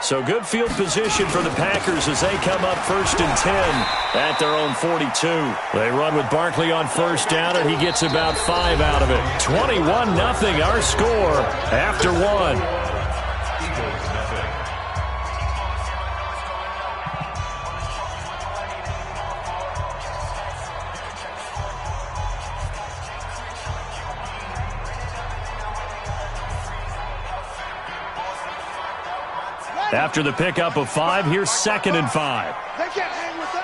So good field position for the Packers as they come up 1st and 10 at their own 42. They run with Barkley on first down, and he gets about 5 out of it. 21-0 our score after 1. After the pickup of 5, here's 2nd and 5. They can't hang with us.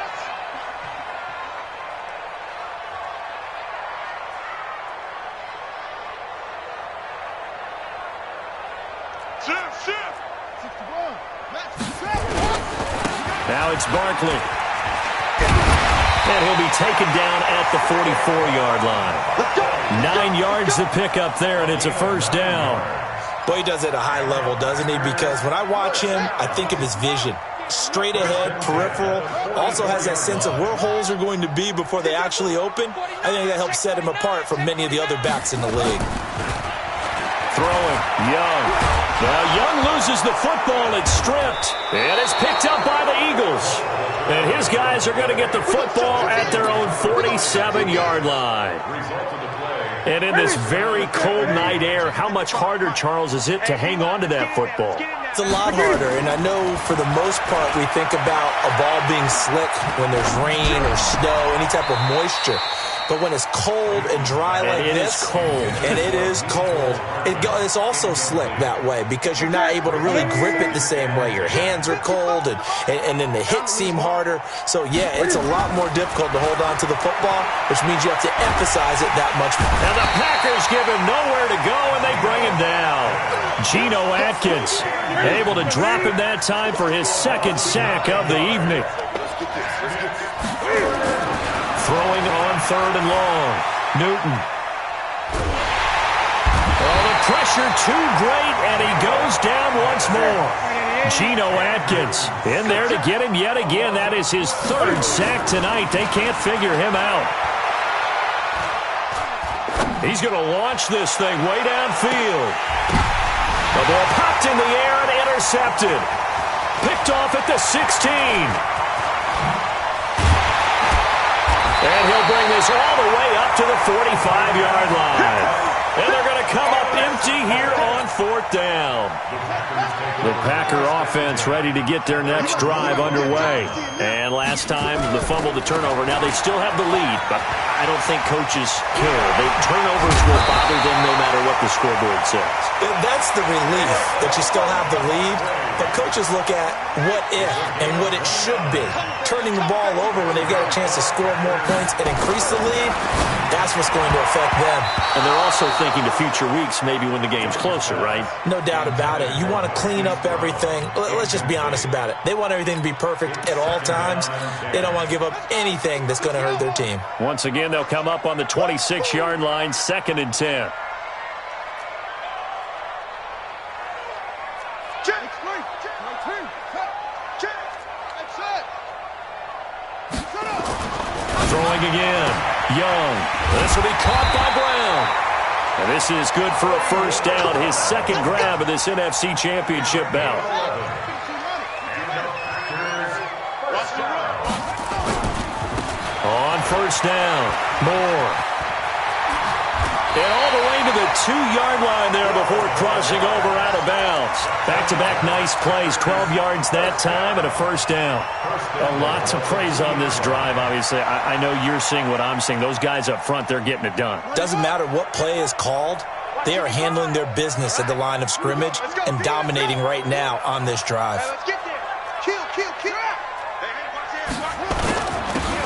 Shift. 61. Now it's Barkley. And he'll be taken down at the 44-yard line. 9 yards to pick up there, and it's a first down. Boy, he does it at a high level, doesn't he? Because when I watch him, I think of his vision. Straight ahead, peripheral. Also has that sense of where holes are going to be before they actually open. I think that helps set him apart from many of the other backs in the league. Throwing, Young. Now Young loses the football. It's stripped. And it's picked up by the Eagles. And his guys are going to get the football at their own 47-yard line. Result of the play. And in this very cold night air, how much harder, Charles, is it to hang on to that football? It's a lot harder, and I know for the most part we think about a ball being slick when there's rain or snow, any type of moisture. But when it's cold and dry like this, and it is cold, it's also slick that way because you're not able to really grip it the same way. Your hands are cold, and then the hits seem harder. So, yeah, it's a lot more difficult to hold on to the football, which means you have to emphasize it that much more. And the Packers give him nowhere to go, and they bring him down. Geno Atkins able to drop him that time for his second sack of the evening. Throwing on 3rd and long. Newton. Oh, the pressure too great, and he goes down once more. Geno Atkins in there to get him yet again. That is his 3rd sack tonight. They can't figure him out. He's going to launch this thing way downfield. The ball popped in the air and intercepted. Picked off at the 16. And he'll bring this all the way up to the 45-yard line. And they're going to come up empty here on 4th down. The Packer offense ready to get their next drive underway. And last time, the fumble, the turnover. Now, they still have the lead, but I don't think coaches care. Turnovers will bother them no matter what the scoreboard says. That's the relief that you still have the lead. But coaches look at what if and what it should be. Turning the ball over when they've got a chance to score more points and increase the lead, that's what's going to affect them. And they're also thinking to future weeks, maybe when the game's closer, right? No doubt about it. You want to clean up everything. Let's just be honest about it. They want everything to be perfect at all times. They don't want to give up anything that's going to hurt their team. Once again, they'll come up on the 26-yard line, 2nd and 10. Throwing again. Young. This will be caught by Brown. And this is good for a 1st down. His 2nd grab of this NFC Championship bout. On 1st down. Moore. And all the way to the 2-yard line there before crossing over out of bounds. Back-to-back nice plays. 12 yards that time and a 1st down. A lot to praise on this drive, obviously. I know you're seeing what I'm seeing. Those guys up front, they're getting it done. Doesn't matter what play is called. They are handling their business at the line of scrimmage and dominating right now on this drive.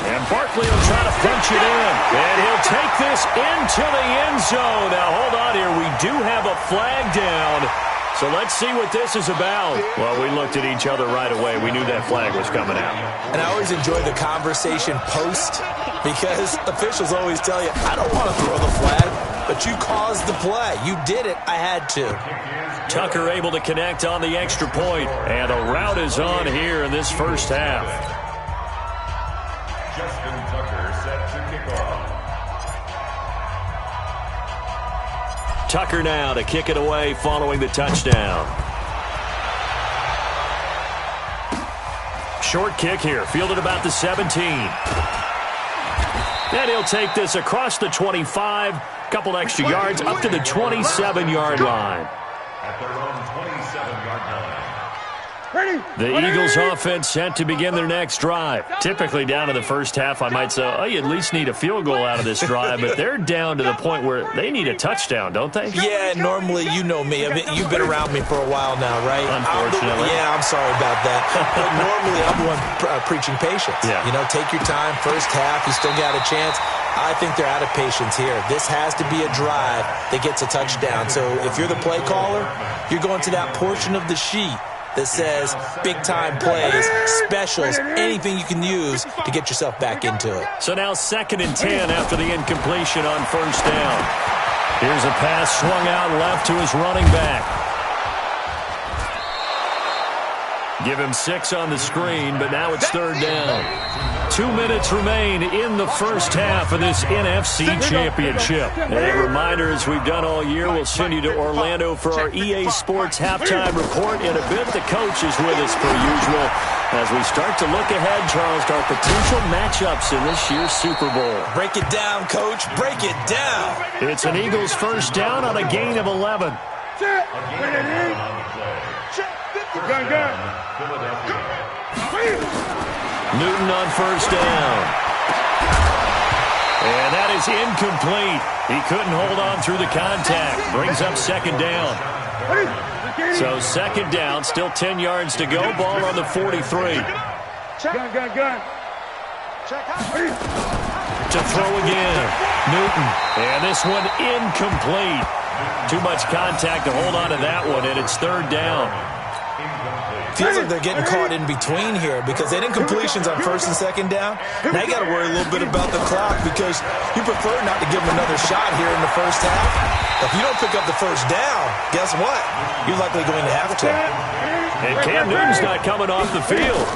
And Barkley will try to punch it in. And he'll take this into the end zone. Now, hold on here. We do have a flag down. So let's see what this is about. Well, we looked at each other right away. We knew that flag was coming out. And I always enjoy the conversation post because officials always tell you, I don't want to throw the flag, but you caused the play. You did it. I had to. Tucker able to connect on the extra point. And the route is on here in this 1st half. Justin Tucker set to kick off. Tucker now to kick it away following the touchdown. Short kick here, fielded about the 17. And he'll take this across the 25, couple extra yards, up to the 27-yard line. At their own 27-yard line. The Eagles offense set to begin their next drive. Typically down in the 1st half, I might say, oh, you at least need a field goal out of this drive, but they're down to the point where they need a touchdown, don't they? Yeah, normally, you know me. I mean, you've been around me for a while now, right? Unfortunately. I'm sorry about that. But normally, I'm the one preaching patience. Yeah. You know, take your time. 1st half, you still got a chance. I think they're out of patience here. This has to be a drive that gets a touchdown. So if you're the play caller, you're going to that portion of the sheet that says big-time plays, specials, anything you can use to get yourself back into it. So now 2nd and 10 after the incompletion on 1st down. Here's a pass swung out left to his running back. Give him 6 on the screen, but now it's 3rd down. 2 minutes remain in the 1st half of this NFC Championship. And a reminder, as we've done all year, we'll send you to Orlando for our EA Sports halftime report. In a bit, the coach is with us per usual. As we start to look ahead, Charles, to our potential matchups in this year's Super Bowl. Break it down, Coach. Break it down. It's an Eagles first down on a gain of 11. Newton on first down. And that is incomplete. He couldn't hold on through the contact. Brings up second down. So second down, still 10 yards to go. Ball on the 43. To throw again. Newton. And this one incomplete. Too much contact to hold on to that one, and it's third down. Feels like they're getting caught in between here because they didn't completions on first and second down. Now you got to worry a little bit about the clock because you prefer not to give them another shot here in the first half. If you don't pick up the first down, guess what? You're likely going to have to. And Cam Newton's not coming off the field.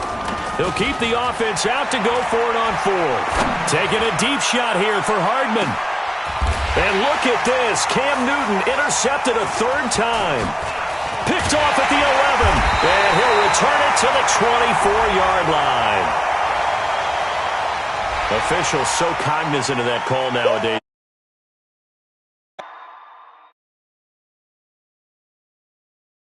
They'll keep the offense out to go for it on fourth. Taking a deep shot here for Hardman. And look at this. Cam Newton intercepted a third time. Picked off at the 11. And he'll return it to the 24-yard line. Officials so cognizant of that call nowadays.